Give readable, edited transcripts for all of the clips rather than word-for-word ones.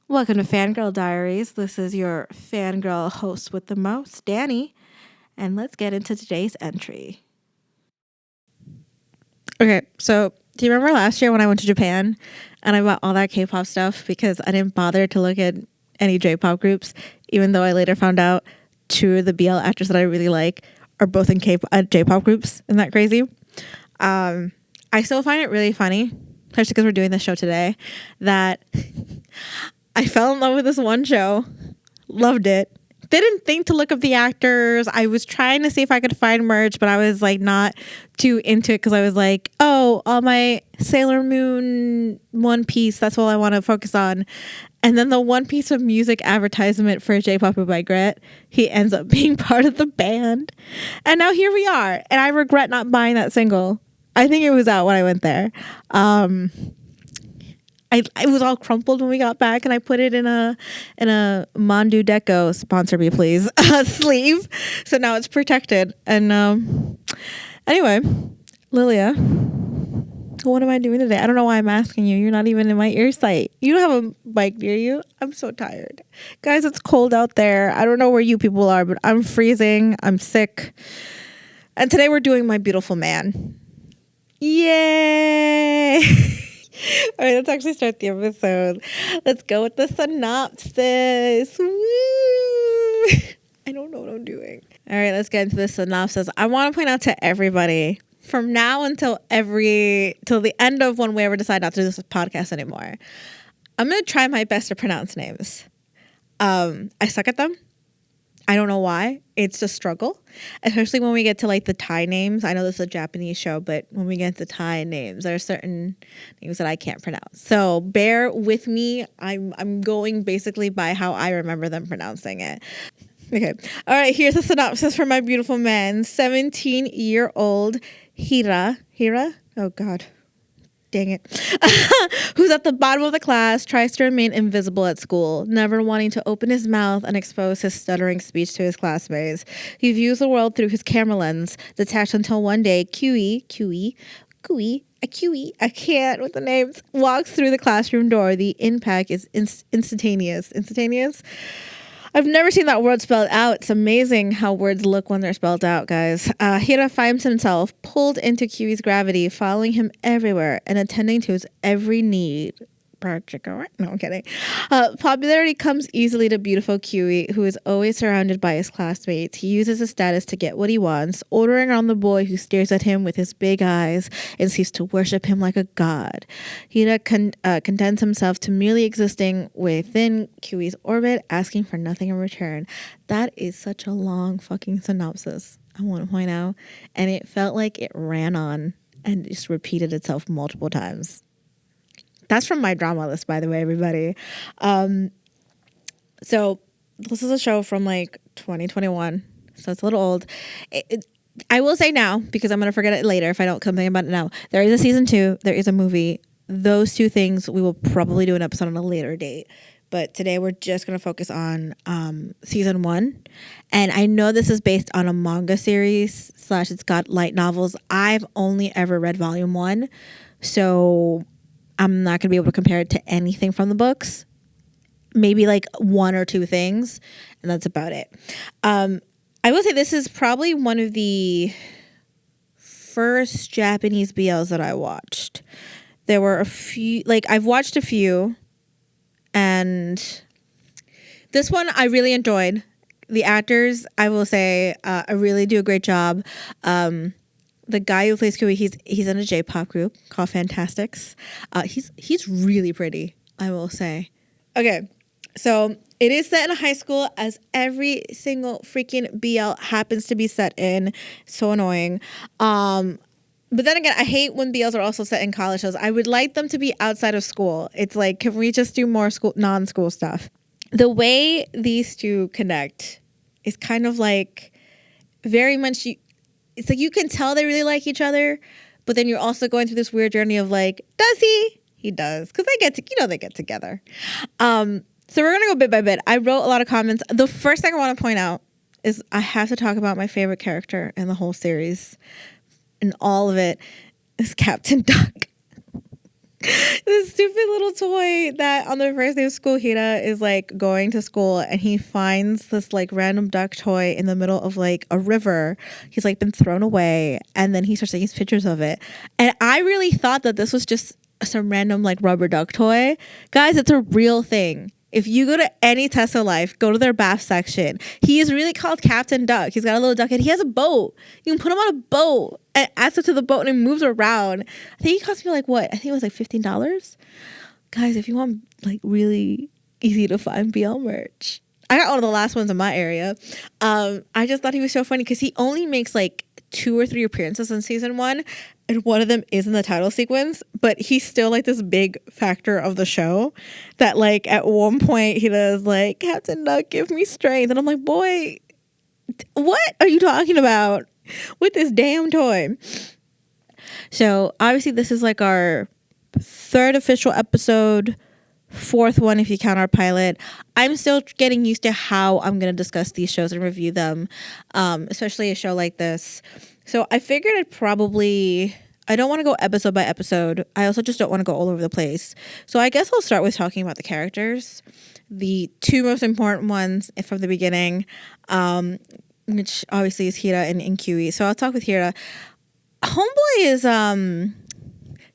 Welcome to Fangirl Diaries. This is your fangirl host with the most, Danny, and let's get into today's entry. Okay, so do you remember last year when I went to Japan and I bought all that K-pop stuff because I didn't bother to look at any J-pop groups, even though I later found out two of the BL actors that I really like are both in J-pop groups. Isn't that crazy? I still find it really funny, especially because we're doing this show today, that I fell in love with this one show, loved it. Didn't think to look up the actors. I was trying to see if I could find merch, but I was like not too into it because I was like, oh, all my Sailor Moon One Piece, that's all I want to focus on. And then the one piece of music advertisement for J-Pop by Gret, he ends up being part of the band. And now here we are. And I regret not buying that single. I think it was out when I went there. It was all crumpled when we got back, and I put it in a Mondu Deco, sponsor me please, sleeve. So now it's protected. And anyway, Lilia, what am I doing today? I don't know why I'm asking you. You're not even in my ear sight. You don't have a mic near you. I'm so tired. Guys, it's cold out there. I don't know where you people are, but I'm freezing. I'm sick. And today we're doing My Beautiful Man. Yay! All right, let's actually start the episode. Let's go with the synopsis. Woo! I don't know what I'm doing. All right, let's get into the synopsis. I want to point out to everybody, from now until the end of when we ever decide not to do this podcast anymore, I'm going to try my best to pronounce names. I suck at them. I don't know why. It's a struggle, especially when we get to like the Thai names. I know this is a Japanese show, but when we get to Thai names, there are certain names that I can't pronounce. So bear with me. I'm going basically by how I remember them pronouncing it. Okay. All right. Here's a synopsis for My Beautiful Man. 17-year-old Hira. Oh God. Dang it. Who's at the bottom of the class, tries to remain invisible at school, never wanting to open his mouth and expose his stuttering speech to his classmates. He views the world through his camera lens, detached until one day Kiyoi, I can't with the names, walks through the classroom door. The impact is instantaneous. Instantaneous? I've never seen that word spelled out. It's amazing how words look when they're spelled out, guys. Hira finds himself pulled into Kiwi's gravity, following him everywhere and attending to his every need. No, I'm kidding. Popularity comes easily to beautiful Kiwi, who is always surrounded by his classmates. He uses his status to get what he wants, ordering on the boy who stares at him with his big eyes and seems to worship him like a god. Hira contents himself to merely existing within Kiwi's orbit, asking for nothing in return. That is such a long fucking synopsis, I want to point out. And it felt like it ran on and just repeated itself multiple times. That's from my drama list, by the way, everybody. So this is a show from like 2021, so it's a little old. I will say now, because I'm going to forget it later if I don't come think about it now. There is a season 2. There is a movie. Those two things we will probably do an episode on a later date. But today we're just going to focus on season 1. And I know this is based on a manga series / it's got light novels. I've only ever read volume 1. So I'm not going to be able to compare it to anything from the books. Maybe like one or two things, and that's about it. I will say this is probably one of the first Japanese BLs that I watched. There were a few, like I've watched a few, and this one I really enjoyed. The actors, I will say, I really do a great job. The guy who plays Kiyoi, he's in a J-pop group called Fantastics. He's really pretty, I will say. Okay, so it is set in a high school, as every single freaking BL happens to be set in. So annoying. But then again, I hate when BLs are also set in college shows. I would like them to be outside of school. It's like, can we just do more non-school stuff? The way these two connect is kind of like very much... It's like you can tell they really like each other, but then you're also going through this weird journey of like, does he? He does, because they get together. So we're gonna go bit by bit. I wrote a lot of comments. The first thing I want to point out is I have to talk about my favorite character in the whole series, and all of it is Captain Duck. This stupid little toy that on the first day of school, Hira is like going to school and he finds this like random duck toy in the middle of like a river. He's like been thrown away, and then he starts taking pictures of it. And I really thought that this was just some random like rubber duck toy. Guys, it's a real thing. If you go to any Tesla Life, go to their bath section. He is really called Captain Duck. He's got a little duck and he has a boat. You can put him on a boat and access to the boat and it moves around. I think he cost me like what? I think it was like $15. Guys, if you want like really easy to find BL merch. I got one of the last ones in my area. I just thought he was so funny because he only makes like 2 or 3 appearances in season 1. And one of them is in the title sequence, but he's still like this big factor of the show that like at one point he does like, Captain Duck, give me strength. And I'm like, boy, what are you talking about with this damn toy? So obviously this is like our 3rd official episode, 4th one if you count our pilot. I'm still getting used to how I'm going to discuss these shows and review them, especially a show like this. So I figured I don't want to go episode by episode. I also just don't want to go all over the place. So I guess I'll start with talking about the characters. The 2 most important ones from the beginning, which obviously is Hira and Kiyoi. So I'll talk with Hira. Homeboy is,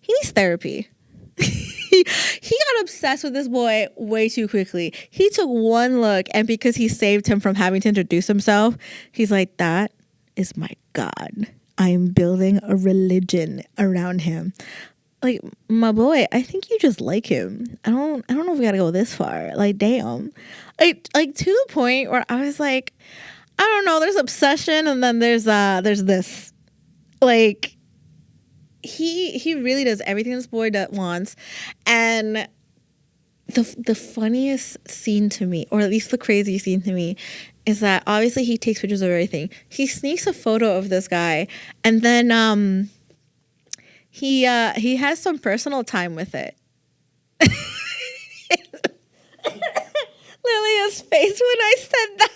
he needs therapy. He got obsessed with this boy way too quickly. He took one look, and because he saved him from having to introduce himself, he's like, that is my God. I am building a religion around him. Like, my boy, I think you just like him. I don't know if we gotta go this far. Like, damn. Like to the point where I was like, I don't know, there's obsession and then there's this. Like, he really does everything this boy wants. And the funniest scene to me, or at least the craziest scene to me, is that obviously he takes pictures of everything. He sneaks a photo of this guy, and then he has some personal time with it. Lilia's face when I said that.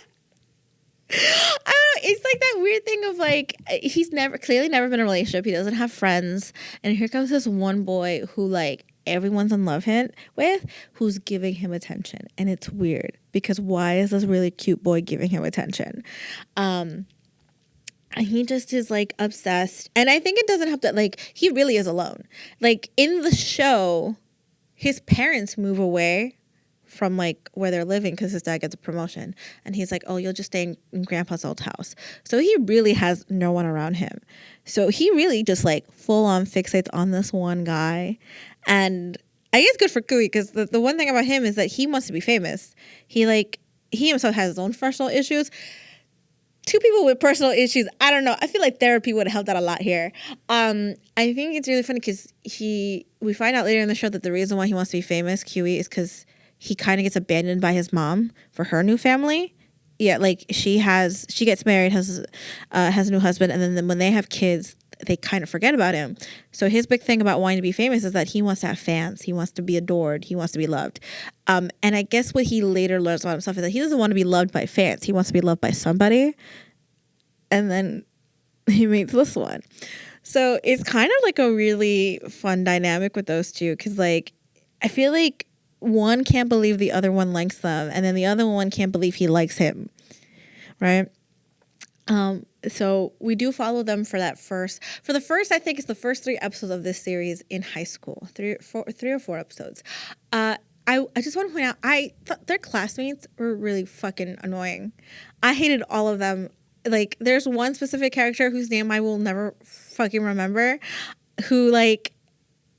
I don't know. It's like that weird thing of like, he's clearly never been in a relationship. He doesn't have friends. And here comes this one boy who like everyone's in love with, who's giving him attention. And it's weird because why is this really cute boy giving him attention? And he just is like obsessed. And I think it doesn't have to, like, he really is alone. Like in the show, his parents move away from like where they're living because his dad gets a promotion, and he's like, oh, you'll just stay in grandpa's old house. So he really has no one around him. So he really just like full on fixates on this one guy. And I guess good for Kiyoi, because the one thing about him is that he wants to be famous. He himself has his own personal issues. 2 people with personal issues, I don't know. I feel like therapy would have helped out a lot here. I think it's really funny because we find out later in the show that the reason why he wants to be famous, Kiyoi, is because he kind of gets abandoned by his mom for her new family. Yeah, like she gets married, has a new husband, and then when they have kids, they kind of forget about him. So his big thing about wanting to be famous is that he wants to have fans. He wants to be adored. He wants to be loved. And I guess what he later learns about himself is that he doesn't want to be loved by fans. He wants to be loved by somebody. And then he meets this one. So it's kind of like a really fun dynamic with those 2, because like I feel like one can't believe the other one likes them, and then the other one can't believe he likes him, right? So we do follow them for the first, I think it's the first 3 episodes of this series in high school, 3 or 4 episodes. I just want to point out, I thought their classmates were really fucking annoying. I hated all of them. Like, there's one specific character whose name I will never fucking remember, who like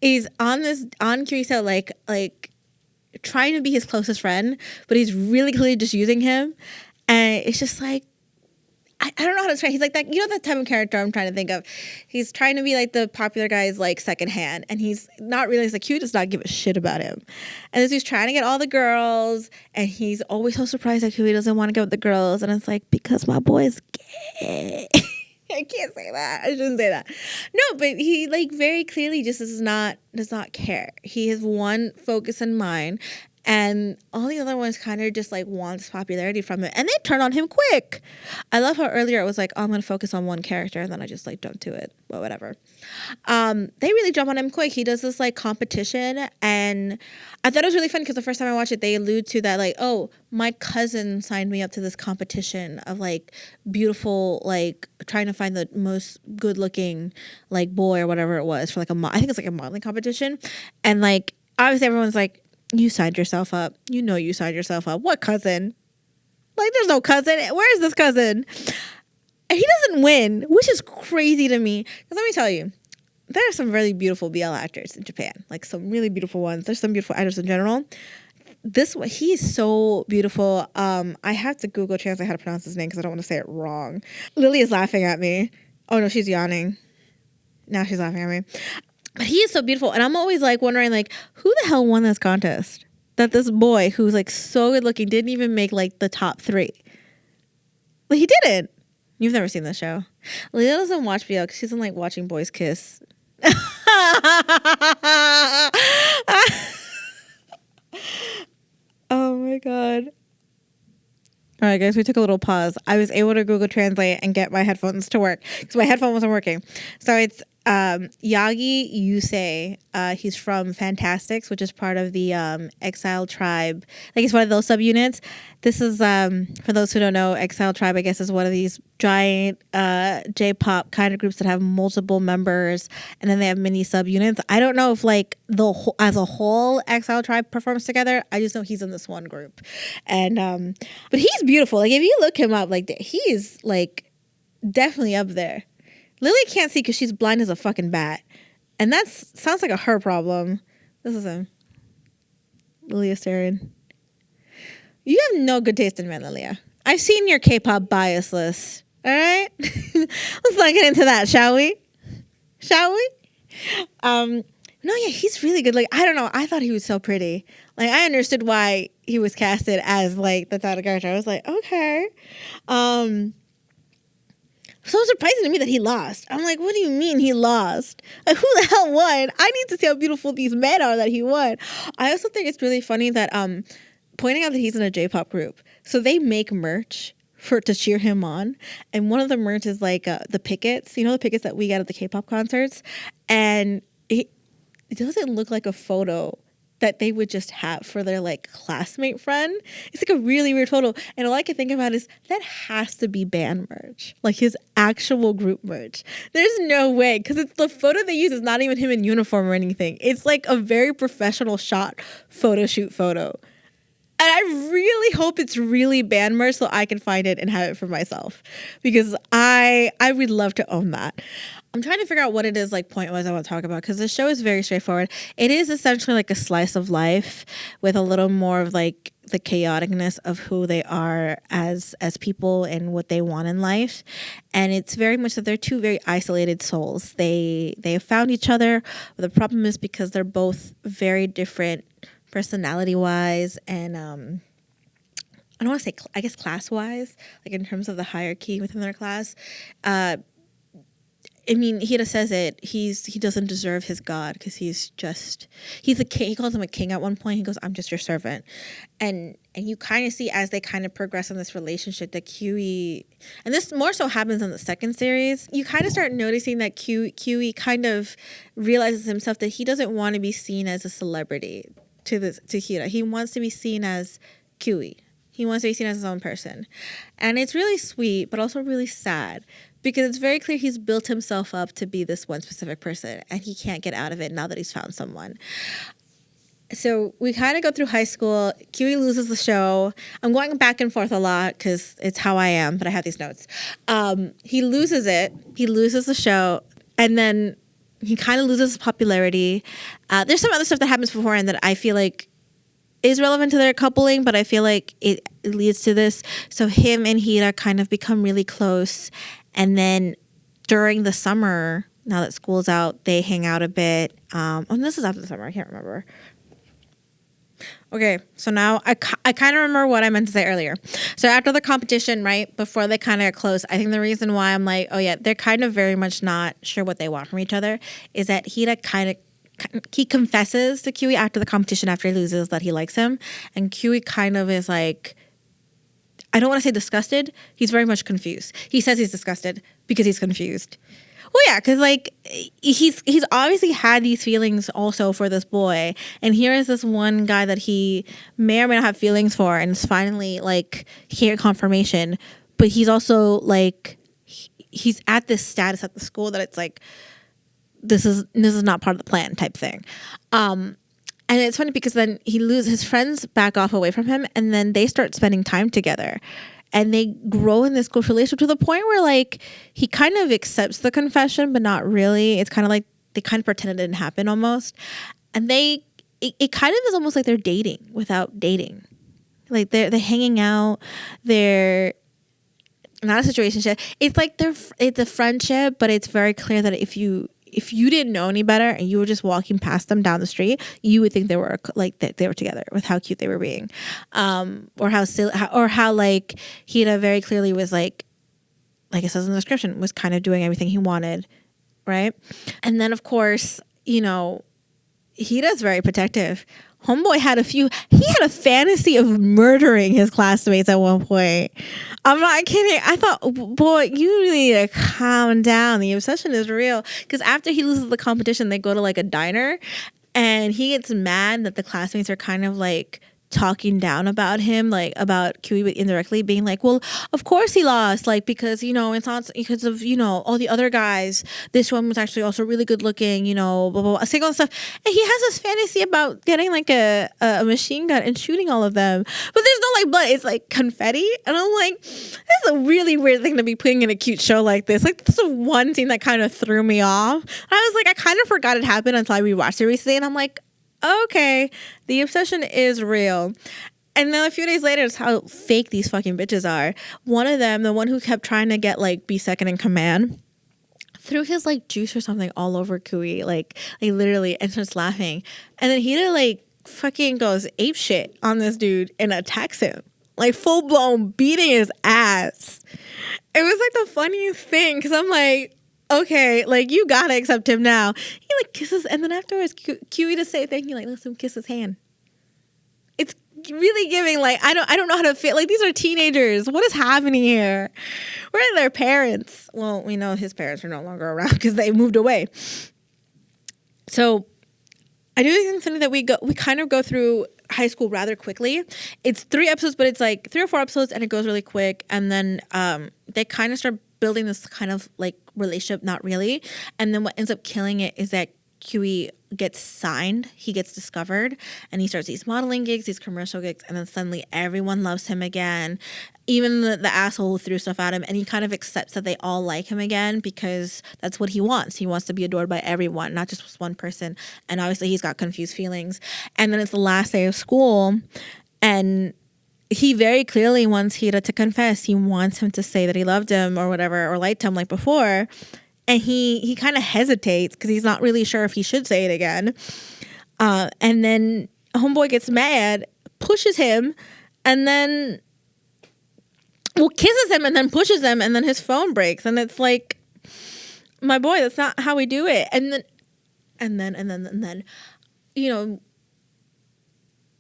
is on Kirisa like trying to be his closest friend, but he's really clearly just using him. And it's just like, I don't know how to describe. He's like that, that type of character I'm trying to think of. He's trying to be like the popular guy's like second hand, and he's not really like Q does not give a shit about him. And he's trying to get all the girls, and he's always so surprised that Q doesn't want to get with the girls, and it's like, because my boy's gay. I can't say that. I shouldn't say that. No, but he like very clearly just does not care. He has one focus in mind, And all the other ones kind of just like wants popularity from it, and they turn on him quick. I love how earlier it was like, oh, I'm gonna focus on one character, and then I just like don't do it. Well, whatever. They really jump on him quick. He does this like competition, and I thought it was really funny because the first time I watched it, they allude to that like, oh, my cousin signed me up to this competition of like beautiful, like trying to find the most good looking like boy or whatever it was for like I think it's like a modeling competition, and like obviously everyone's like, you signed yourself up. You know you signed yourself up. What cousin? Like, there's no cousin. Where is this cousin? And he doesn't win, which is crazy to me. Because let me tell you, there are some really beautiful BL actors in Japan. Like, some really beautiful ones. There's some beautiful actors in general. This one, he's so beautiful. I have to Google translate how to pronounce his name because I don't want to say it wrong. Lily is laughing at me. Oh, no, she's yawning. Now she's laughing at me. But he is so beautiful. And I'm always like wondering, like, who the hell won this contest? That this boy who's like so good looking didn't even make like the top 3. Like, he didn't. You've never seen this show. Leah doesn't watch BL because she doesn't like watching boys kiss. Oh my God. All right, guys, we took a little pause. I was able to Google Translate and get my headphones to work because my headphone wasn't working. So it's Yagi Yusei. He's from Fantastics, which is part of the Exile Tribe. Like, it's one of those subunits. This is, for those who don't know, Exile Tribe, I guess, is one of these giant J-pop kind of groups that have multiple members, and then they have mini subunits. I don't know if, like, as a whole, Exile Tribe performs together. I just know he's in this one group. And, but he's beautiful. Like, if you look him up, like, he's, like, definitely up there. Lily can't see because she's blind as a fucking bat. And that sounds like a her problem. This is him. Lilia staring. You have no good taste in men, Lilia. I've seen your K-pop bias list. All right? Let's not get into that, shall we? Shall we? No, yeah, he's really good. Like, I don't know. I thought he was so pretty. Like, I understood why he was casted as, like, the title character. I was like, okay. So surprising to me that he lost. I'm like, what do you mean he lost? Like, who the hell won? I need to see how beautiful these men are that he won. I also think it's really funny that pointing out that he's in a J-pop group. So they make merch to cheer him on. And one of the merch is like the pickets. You know the pickets that we get at the K-pop concerts? And it doesn't look like a photo that they would just have for their like classmate friend. It's like a really weird photo. And all I can think about is that has to be band merch, like his actual group merch. There's no way, because it's the photo they use is not even him in uniform or anything. It's like a very professional shot photo shoot photo. And I really hope it's really band merch so I can find it and have it for myself, because I would love to own that. I'm trying to figure out what it is, like, point-wise I want to talk about, because the show is very straightforward. It is essentially like a slice of life with a little more of, like, the chaoticness of who they are as people and what they want in life. And it's very much that they're two very isolated souls. They have found each other, but the problem is because they're both very different personality-wise and I don't want to say, I guess, class-wise, like in terms of the hierarchy within their class. I mean, Hira says it. He doesn't deserve his god because he's a king. He calls him a king at one point. He goes, "I'm just your servant," and you kind of see as they kind of progress in this relationship that Kiyoi, and this more so happens in the second series. You kind of start noticing that Kiyoi kind of realizes himself that he doesn't want to be seen as a celebrity to Hira. He wants to be seen as Kiyoi. He wants to be seen as his own person, and it's really sweet, but also really sad. Because it's very clear he's built himself up to be this one specific person, and he can't get out of it now that he's found someone. So we kind of go through high school. Kiyoi loses the show. I'm going back and forth a lot because it's how I am, but I have these notes. He loses it. He loses the show, and then he kind of loses his popularity. There's some other stuff that happens beforehand that I feel like is relevant to their coupling, but I feel like it leads to this. So him and Hira kind of become really close. And then during the summer, now that school's out, they hang out a bit. This is after the summer. I can't remember. Okay, so now I kind of remember what I meant to say earlier. So after the competition, right, before they kind of get close, I think the reason why I'm like, oh yeah, they're kind of very much not sure what they want from each other is that Hira kind of he confesses to Kiyoi after the competition, after he loses, that he likes him. And Kiyoi kind of is like, I don't want to say disgusted. He's very much confused. He says he's disgusted because he's confused. Well, yeah, because like he's obviously had these feelings also for this boy, and here is this one guy that he may or may not have feelings for, and it's finally like here confirmation. But he's also like he's at this status at the school that it's like this is not part of the plan type thing. And it's funny because then he loses his friends, back off away from him, and then they start spending time together. And they grow in this close relationship to the point where like he kind of accepts the confession, but not really. It's kind of like they kind of pretend it didn't happen almost. And it kind of is almost like they're dating without dating. Like they're hanging out. They're not a situationship. It's like it's a friendship, but it's very clear that if you didn't know any better and you were just walking past them down the street, you would think they were like that they were together with how cute they were being, or how silly, or how like Hira very clearly was like it says in the description, was kind of doing everything he wanted, right? And then of course, you know, Hira's very protective. Homeboy had a fantasy of murdering his classmates at one point. I'm not kidding. I thought, boy, you need to calm down. The obsession is real. Because after he loses the competition, they go to like a diner, and he gets mad that the classmates are kind of like talking down about him, like about Kiyoi indirectly being like, well, of course he lost, like because, you know, it's not because of, you know, all the other guys. This one was actually also really good looking, you know, blah, blah, blah, saying all this stuff. And he has this fantasy about getting like a machine gun and shooting all of them. But there's no like blood. It's like confetti. And I'm like, that's a really weird thing to be putting in a cute show like this. Like, this is one scene that kind of threw me off. And I was like, I kind of forgot it happened until I rewatched it recently. And I'm like, okay, the obsession is real. And then a few days later, it's how fake these fucking bitches are. One of them, the one who kept trying to get like be second in command, threw his like juice or something all over Kiyoi, like literally, and starts laughing. And then Hira like fucking goes ape shit on this dude and attacks him, like full blown beating his ass. It was like the funniest thing because I'm like, okay, like you gotta accept him now. He like kisses, and then afterwards, Kiyoi to say thank you, like lets him kiss his hand. It's really giving like I don't know how to feel. Like these are teenagers. What is happening here? Where are their parents? Well, we know his parents are no longer around because they moved away. So I do think it's something that we kind of go through high school rather quickly. It's 3 episodes, but it's like 3 or 4 episodes, and it goes really quick. And then they kind of start building this kind of like relationship, not really. And then what ends up killing it is that Kiyoi gets signed. He gets discovered, and he starts these modeling gigs, these commercial gigs, and then suddenly everyone loves him again. Even the asshole who threw stuff at him, and he kind of accepts that they all like him again because that's what he wants. He wants to be adored by everyone, not just one person. And obviously he's got confused feelings. And then it's the last day of school, and he very clearly wants Hira to confess. He wants him to say that he loved him or whatever, or liked him like before. And he kind of hesitates because he's not really sure if he should say it again. And then homeboy gets mad, pushes him, and then kisses him and then pushes him, and then his phone breaks. And it's like, my boy, that's not how we do it. And then, you know,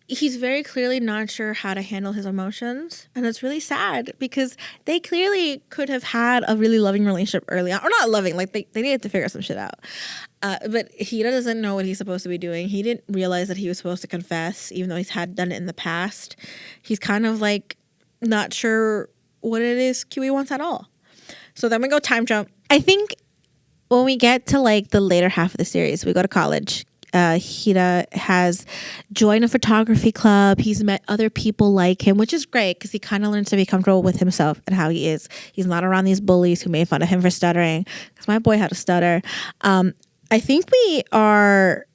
he's very clearly not sure how to handle his emotions, and it's really sad because they clearly could have had a really loving relationship early on, or not loving, like they needed to figure some shit out. But Hira doesn't know what he's supposed to be doing. He didn't realize that he was supposed to confess, even though he's had done it in the past. He's kind of like not sure what it is Kiyoi wants at all. So then we go time jump. I think when we get to like the later half of the series, we go to college. Hira has joined a photography club. He's met other people like him, which is great because he kind of learns to be comfortable with himself and how he is. He's not around these bullies who made fun of him for stuttering, because my boy had a stutter. I think we are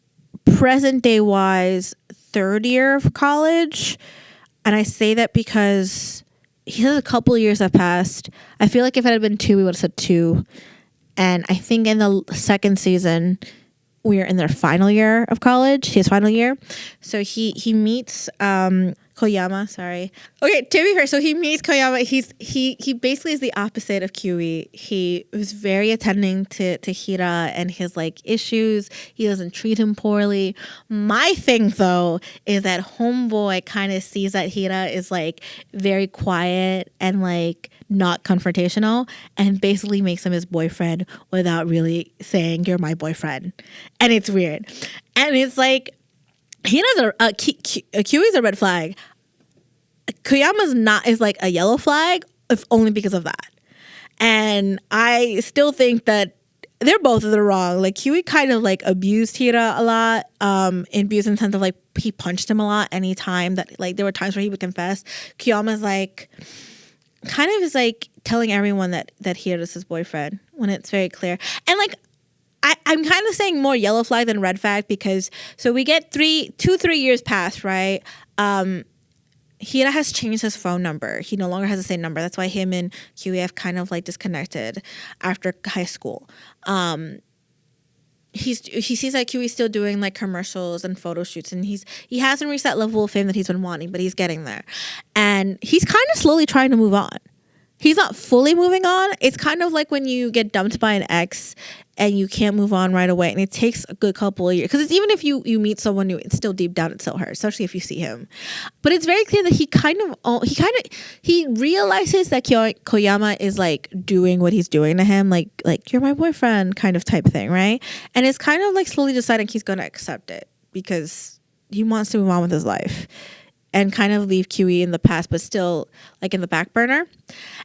present day wise 3rd year of college, and I say that because he has a couple of years have passed. I feel like if it had been 2, we would have said 2, and I think in the 2nd season we are in their final year of college, his final year. So he meets Koyama, sorry. Okay, to be fair, so he meets Koyama. He basically is the opposite of Kiyoi. He was very attending to Hira and his like issues. He doesn't treat him poorly. My thing though is that homeboy kind of sees that Hira is like very quiet and like not confrontational, and basically makes him his boyfriend without really saying you're my boyfriend. And it's weird. And it's like Hira's Kiyui's a red flag. Koyama's is like a yellow flag, if only because of that. And I still think that they're both in the wrong. Like Kiyoi kind of like abused Hira a lot, abused in the sense of like he punched him a lot anytime that like there were times where he would confess. Koyama's like kind of is like telling everyone that Hira is his boyfriend when it's very clear. And like I'm kind of saying more yellow flag than red flag because so we get 3 years past, right? Hira has changed his phone number. He no longer has the same number. That's why him and Kiyoi have kind of like disconnected after high school. He sees that Kiyui's still doing like commercials and photo shoots, and he hasn't reached that level of fame that he's been wanting, but he's getting there. And he's kind of slowly trying to move on. He's not fully moving on. It's kind of like when you get dumped by an ex and you can't move on right away, and it takes a good couple of years. Because it's even if you meet someone new, it's still deep down, it still hurts, especially if you see him. But it's very clear that he realizes that Koyama is like doing what he's doing to him, like you're my boyfriend kind of type thing, right? And it's kind of like slowly deciding he's going to accept it because he wants to move on with his life and kind of leave Kiyoi in the past, but still like in the back burner.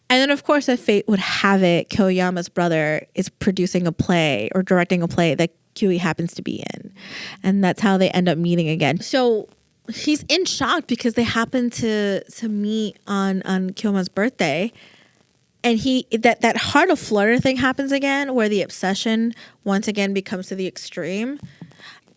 And then, of course, if fate would have it, Koyama's brother is producing a play or directing a play that Kiyoi happens to be in. And that's how they end up meeting again. So he's in shock because they happen to meet on Koyama's birthday. And that heart of flutter thing happens again, where the obsession once again becomes to the extreme.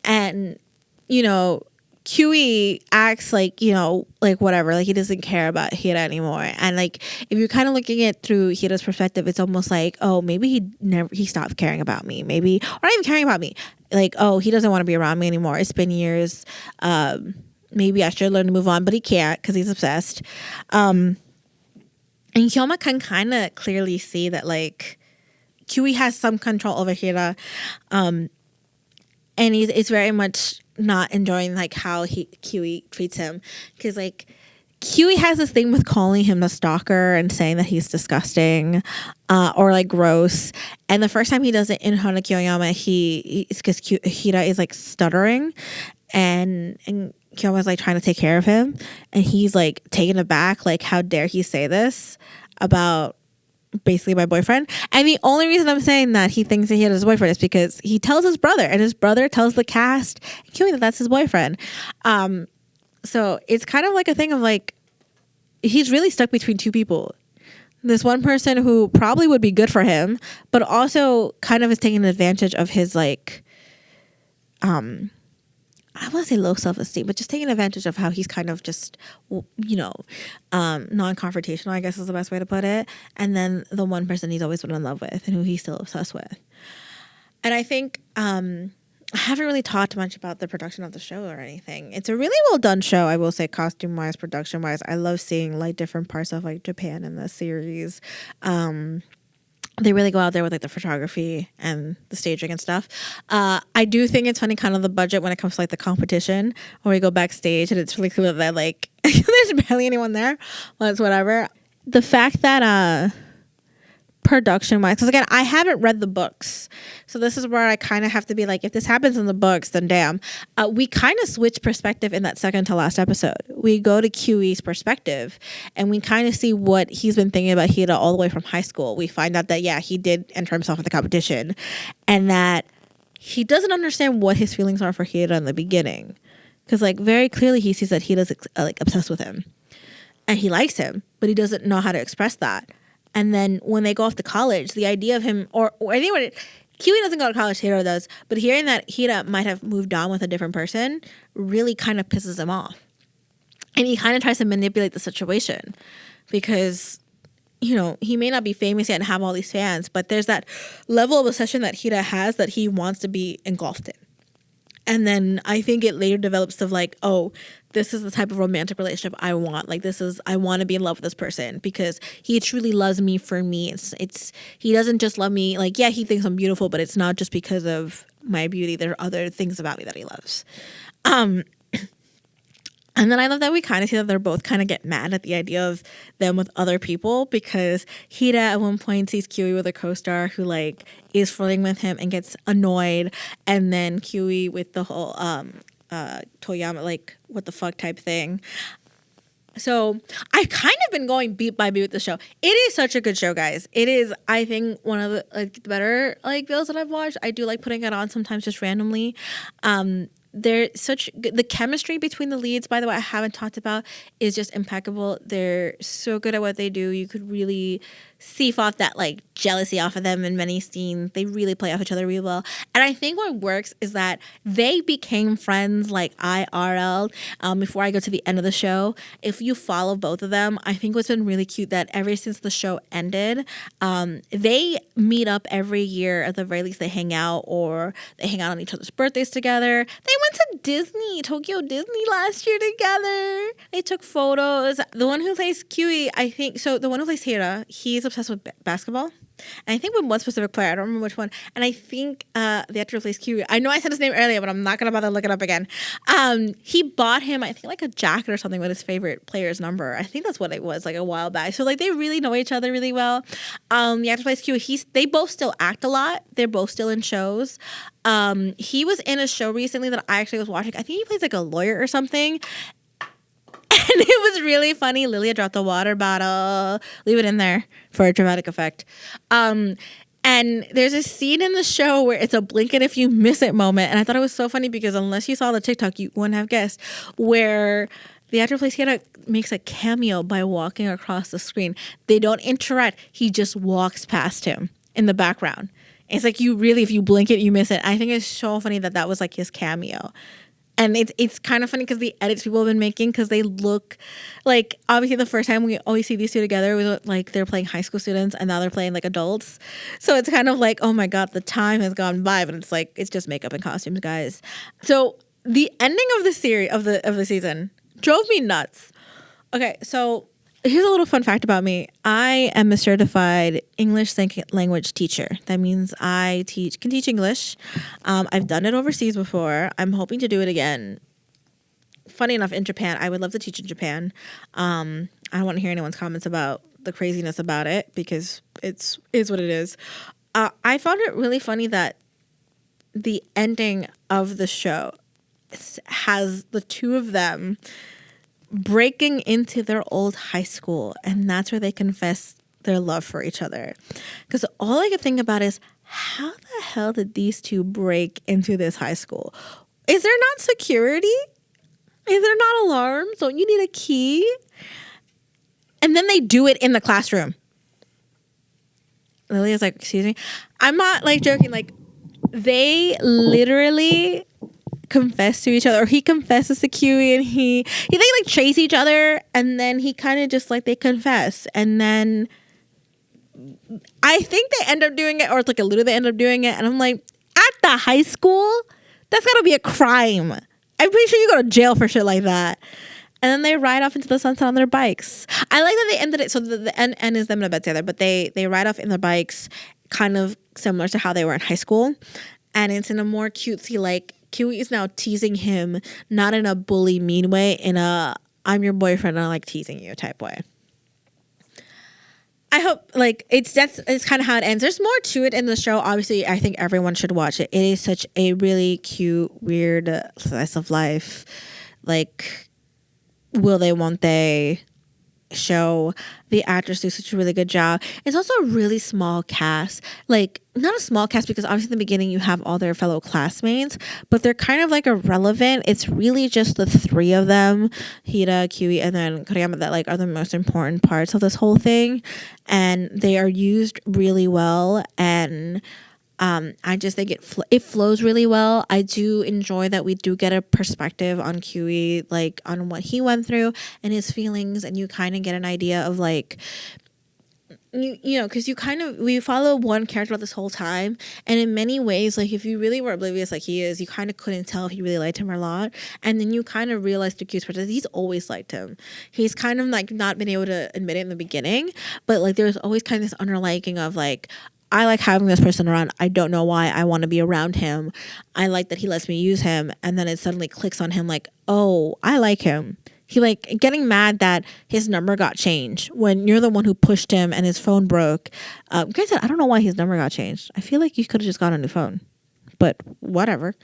And, you know, Kiyoi acts like, you know, like whatever, like he doesn't care about Hira anymore. And like if you're kind of looking at it through Hira's perspective, it's almost like, oh, maybe he stopped caring about me, maybe, or not even caring about me. Like, oh, he doesn't want to be around me anymore. It's been years. Maybe I should learn to move on, but he can't because he's obsessed. And Koyama can kind of clearly see that like Kiyoi has some control over Hira, and it's very much not enjoying like how Kiyoi treats him, because like Kiyoi has this thing with calling him a stalker and saying that he's disgusting or like gross. And the first time he does it in front of Koyama, it's because Hira is like stuttering and Koyama's like trying to take care of him, and he's like taken aback, like how dare he say this about basically my boyfriend. And the only reason I'm saying that he thinks that he had his boyfriend is because he tells his brother, and his brother tells the cast and Kiyoi that that's his boyfriend. So it's kind of like a thing of like he's really stuck between two people. This one person who probably would be good for him, but also kind of is taking advantage of his like I want to say low self-esteem, but just taking advantage of how he's kind of just, you know, non-confrontational, I guess is the best way to put it. And then the one person he's always been in love with and who he's still obsessed with. And I think I haven't really talked much about the production of the show or anything. It's a really well done show, I will say, costume-wise, production-wise. I love seeing like different parts of like Japan in this series. They really go out there with like the photography and the staging and stuff. I do think it's funny kind of the budget when it comes to like the competition, where we go backstage and it's really clear that like there's barely anyone there. Well, it's whatever. The fact that production wise, because again, I haven't read the books, so this is where I kind of have to be like, if this happens in the books, then damn. We kind of switch perspective in that second to last episode. We go to Kiyui's perspective and we kind of see what he's been thinking about Hira all the way from high school. We find out that yeah, he did enter himself in the competition, and that he doesn't understand what his feelings are for Hira in the beginning, because like very clearly he sees that Hira's like obsessed with him and he likes him, but he doesn't know how to express that. And then when they go off to college, the idea of him, or anyone, Kiyoi doesn't go to college, Hira does, but hearing that Hira might have moved on with a different person really kind of pisses him off. And he kind of tries to manipulate the situation because, you know, he may not be famous yet and have all these fans, but there's that level of obsession that Hira has that he wants to be engulfed in. And then I think it later develops of like, oh, this is the type of romantic relationship I want. Like I want to be in love with this person because he truly loves me for me. It's he doesn't just love me like, yeah, he thinks I'm beautiful, but it's not just because of my beauty. There are other things about me that he loves. And then I love that we kind of see that they're both kind of get mad at the idea of them with other people because Hira at one point sees Kiyoi with a co-star who like is flirting with him and gets annoyed, and then Kiyoi with the whole Toyama like what the fuck type thing. So I've kind of been going beat by beat with the show. It is such a good show, guys. It is, I think, one of the like the better like bills that I've watched. I do like putting it on sometimes just randomly. They're such good. The chemistry between the leads, by the way, I haven't talked about, is just impeccable. They're so good at what they do. You could really see off that like jealousy off of them in many scenes. They really play off each other really well. And I think what works is that they became friends like IRL. Before I go to the end of the show, if you follow both of them, I think what's been really cute that ever since the show ended, they meet up every year. At the very least, they hang out or they hang out on each other's birthdays together. They went to Disney, Tokyo Disney last year together. They took photos. The one who plays Kiyoi, I think, so the one who plays Hira, he's obsessed with basketball. And I think with one specific player, I don't remember which one. And I think the actor who plays Kiyoi, I know I said his name earlier, but I'm not going to bother to look it up again. He bought him, I think, like a jacket or something with his favorite player's number. I think that's what it was, like a while back. So, like, they really know each other really well. The actor who plays Kiyoi, they both still act a lot. They're both still in shows. He was in a show recently that I actually was watching. I think he plays like a lawyer or something. And it was really funny. Lilia dropped the water bottle. Leave it in there for a dramatic effect. And there's a scene in the show where it's a blink and if you miss it moment. And I thought it was so funny because unless you saw the TikTok, you wouldn't have guessed, where the actor who plays Hira makes a cameo by walking across the screen. They don't interact. He just walks past him in the background. It's like you really, if you blink it, you miss it. I think it's so funny that that was like his cameo. And it's kind of funny because the edits people have been making, because they look like, obviously the first time we always see these two together, it was like they're playing high school students and now they're playing like adults. So it's kind of like, oh my God, the time has gone by, but it's like, it's just makeup and costumes, guys. So the ending of the series, of the season drove me nuts. Okay, so here's a little fun fact about me. I am a certified English second language teacher. That means I can teach English. I've done it overseas before. I'm hoping to do it again. Funny enough, in Japan. I would love to teach in Japan. I don't want to hear anyone's comments about the craziness about it because it is what it is. I found it really funny that the ending of the show has the two of them breaking into their old high school, and that's where they confess their love for each other. Because all I could think about is, how the hell did these two break into this high school? Is there not security? Is there not alarms? Don't you need a key? And then they do it in the classroom. Lilia's like, excuse me? I'm not like joking. Like, they literally confess to each other, or he confesses to Kiyoi, and they like chase each other, and then he kind of just like, they confess, and then I think they end up doing it, or it's like a little they end up doing it, and I'm like, at the high school, that's gotta be a crime. I'm pretty sure you go to jail for shit like that. And then they ride off into the sunset on their bikes. I like that they ended it so the end is them in a bed together, but they ride off in their bikes, kind of similar to how they were in high school, and it's in a more cutesy, like, Kiyoi is now teasing him, not in a bully, mean way, in a I'm your boyfriend and I like teasing you type way. I hope, like, it's kind of how it ends. There's more to it in the show. Obviously, I think everyone should watch it. It is such a really cute, weird slice of life. Like, will they, won't they show. The actors do such a really good job. It's also a really small cast. Like, not a small cast because obviously in the beginning you have all their fellow classmates, but they're kind of like irrelevant. It's really just the three of them, Hira, Kiyoi, and then Koriyama, that like are the most important parts of this whole thing, and they are used really well. And I just think it flows really well. I do enjoy that we do get a perspective on Kiyoi, like on what he went through and his feelings, and you kind of get an idea of like you know, because we follow one character this whole time, and in many ways, like if you really were oblivious like he is, you kind of couldn't tell if he really liked him or not, and then you kind of realize through Q's perspective he's always liked him. He's kind of like not been able to admit it in the beginning, but like there's always kind of this underlining of like, I like having this person around. I don't know why. I want to be around him. I like that he lets me use him. And then it suddenly clicks on him like, oh, I like him. He like getting mad that his number got changed when you're the one who pushed him and his phone broke. Like I said, I don't know why his number got changed. I feel like you could have just got a new phone. But whatever.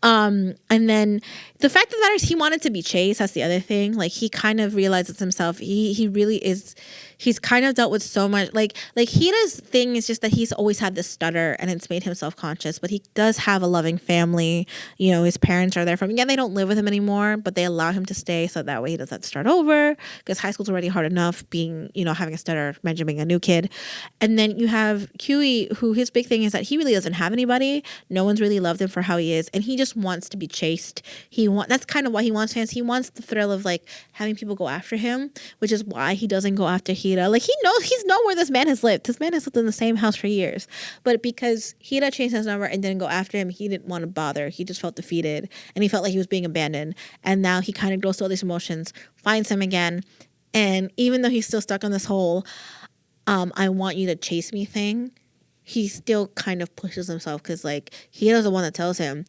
And then the fact of the matter is he wanted to be chased. That's the other thing. Like he kind of realizes himself. He really is. He's kind of dealt with so much. Like Hira's thing is just that he's always had this stutter and it's made him self-conscious. But he does have a loving family. You know, his parents are there for him. Yeah, they don't live with him anymore, but they allow him to stay so that way he doesn't have to start over. Because high school's already hard enough being, you know, having a stutter, imagine being a new kid. And then you have Kiyoi, who his big thing is that he really doesn't have anybody. No one's really loved him for how he is, and he just wants to be chased. That's kind of why he wants fans. He wants the thrill of like having people go after him, which is why he doesn't go after Hira. Like he's known where this man has lived. This man has lived in the same house for years, but because Hira changed his number and didn't go after him, he didn't want to bother. He just felt defeated, and he felt like he was being abandoned. And now he kind of goes through all these emotions, finds him again, and even though he's still stuck on this whole I want you to chase me thing, he still kind of pushes himself because like Hira's the one that tells him,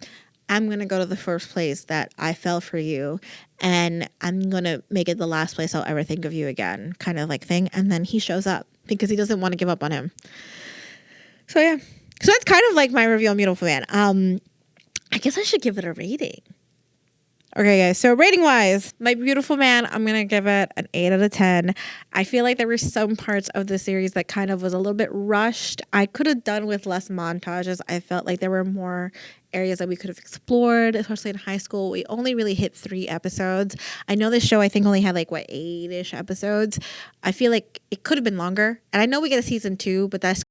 I'm going to go to the first place that I fell for you, and I'm going to make it the last place I'll ever think of you again, kind of like thing. And then he shows up because he doesn't want to give up on him. So yeah. So that's kind of like my review on Beautiful Man. I guess I should give it a rating. Okay, guys, so rating-wise, My Beautiful Man, I'm going to give it an 8 out of 10. I feel like there were some parts of the series that kind of was a little bit rushed. I could have done with less montages. I felt like there were more areas that we could have explored, especially in high school. We only really hit 3 episodes. I know this show, I think, only had like, 8-ish episodes. I feel like it could have been longer. And I know we get a season 2, but that's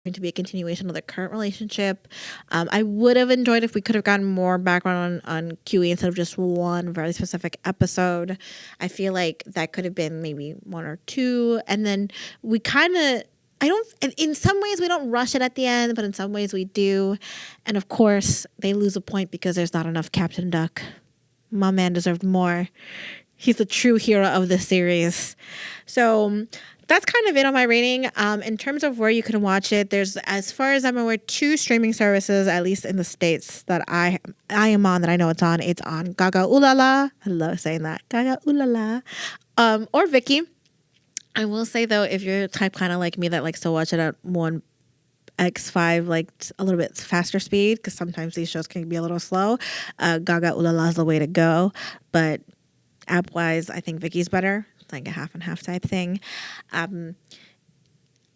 going to be a continuation of the current relationship. I would have enjoyed if we could have gotten more background on Kiyoi instead of just one very specific episode. I feel like that could have been maybe 1 or 2. And then we kind of, in some ways we don't rush it at the end, but in some ways we do. And of course, they lose a point because there's not enough Captain Duck. My man deserved more. He's the true hero of this series. So that's kind of it on my rating. In terms of where you can watch it, there's, as far as I'm aware, 2 streaming services, at least in the States, that I am on, that I know it's on. It's on Gaga Ulala. I love saying that. Gaga Ulala. Or Viki. I will say, though, if you're the type kind of like me that likes to watch it at 1x5, like a little bit faster speed, because sometimes these shows can be a little slow, Gaga Ulala is the way to go. But app-wise, I think Viki's better. Like a half and half type thing. I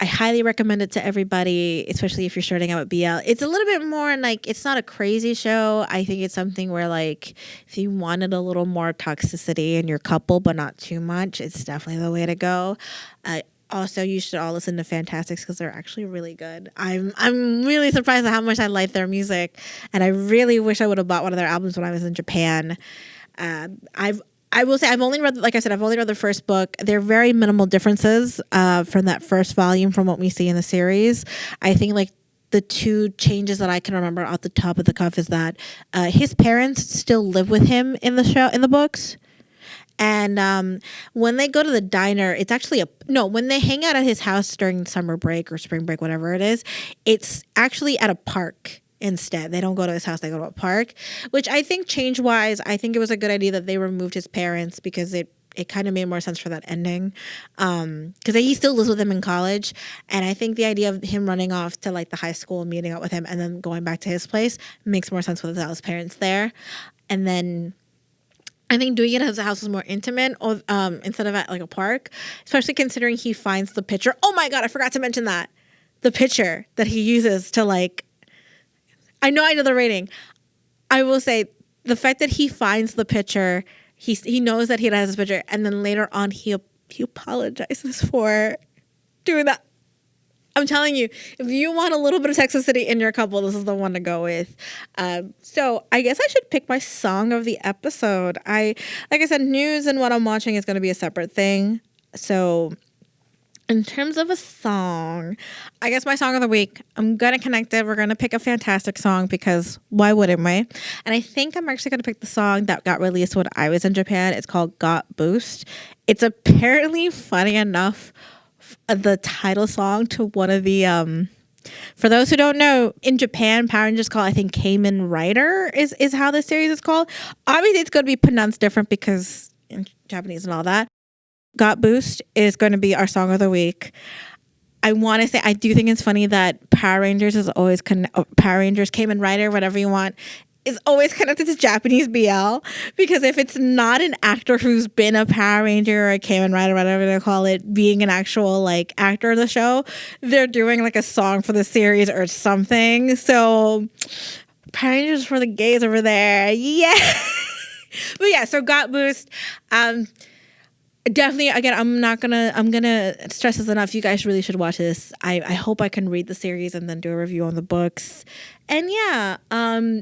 highly recommend it to everybody, especially if you're starting out with BL. It's a little bit more like, it's not a crazy show. I think it's something where like, if you wanted a little more toxicity in your couple, but not too much, it's definitely the way to go. Also, you should all listen to Fantastics because they're actually really good. I'm really surprised at how much I like their music, and I really wish I would have bought one of their albums when I was in Japan. I will say I've only read the first book. There are very minimal differences from that first volume from what we see in the series. I think like the 2 changes that I can remember off the top of the cuff is that his parents still live with him in the books. And when they go to the diner, it's actually when they hang out at his house during summer break or spring break, whatever it is, it's actually at a park. Instead, they don't go to his house, they go to a park, which I think change-wise, I think it was a good idea that they removed his parents because it kind of made more sense for that ending. Because he still lives with him in college, and I think the idea of him running off to like the high school and meeting up with him and then going back to his place makes more sense without his parents there. And then I think doing it as a house is more intimate or instead of at like a park, especially considering he finds the picture. Oh my God, I forgot to mention that. The picture that he uses to like, I know the rating. I will say the fact that he finds the picture, he knows that he has this picture, and then later on he apologizes for doing that. I'm telling you, if you want a little bit of toxicity in your couple, this is the one to go with. So I guess I should pick my song of the episode. Like I said, news and what I'm watching is going to be a separate thing. So In terms of a song, I guess my song of the week, I'm going to connect it. We're going to pick a fantastic song because why wouldn't we? And I think I'm actually going to pick the song that got released when I was in Japan. It's called Got Boost. It's apparently, funny enough, the title song to one of the for those who don't know, in Japan, Power Rangers called, I think, Kamen Rider is how the series is called. Obviously, it's going to be pronounced different because in Japanese and all that. Got Boost is going to be our song of the week. I want to say, I do think it's funny that Power Rangers is always, Power Rangers, Kamen Rider, whatever you want, is always connected to Japanese BL. Because if it's not an actor who's been a Power Ranger or a Kamen Rider, whatever they call it, being an actual like actor of the show, they're doing like a song for the series or something. So Power Rangers for the gays over there. Yeah. But yeah, so Got Boost. Definitely, again, I'm gonna stress this enough. You guys really should watch this. I hope I can read the series and then do a review on the books. And yeah,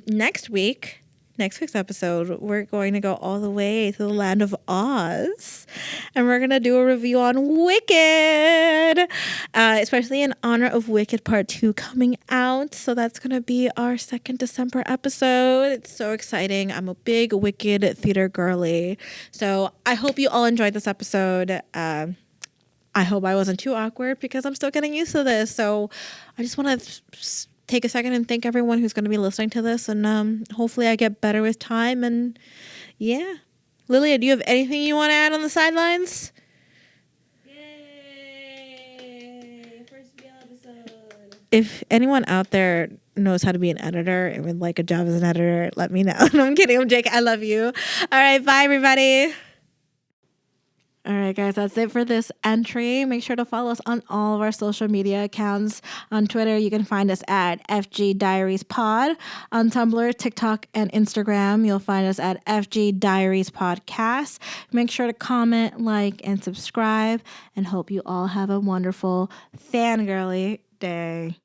next week's episode, we're going to go all the way to the land of Oz, and we're gonna do a review on Wicked, especially in honor of Wicked Part 2 coming out. So that's gonna be our 2nd December episode. It's so exciting. I'm a big Wicked theater girly, so I hope you all enjoyed this episode. I hope I wasn't too awkward because I'm still getting used to this. So I just want to take a second and thank everyone who's going to be listening to this, and hopefully I get better with time. And yeah, Lilia, do you have anything you want to add on the sidelines? Yay! First BL episode. If anyone out there knows how to be an editor and would like a job as an editor, let me know. No, I'm kidding. I'm Jake. I love you. All right, bye everybody. All right, guys, that's it for this entry. Make sure to follow us on all of our social media accounts. On Twitter, you can find us at FG Diaries Pod. On Tumblr, TikTok, and Instagram, you'll find us at FG Diaries Podcast. Make sure to comment, like, and subscribe, and hope you all have a wonderful fangirly day.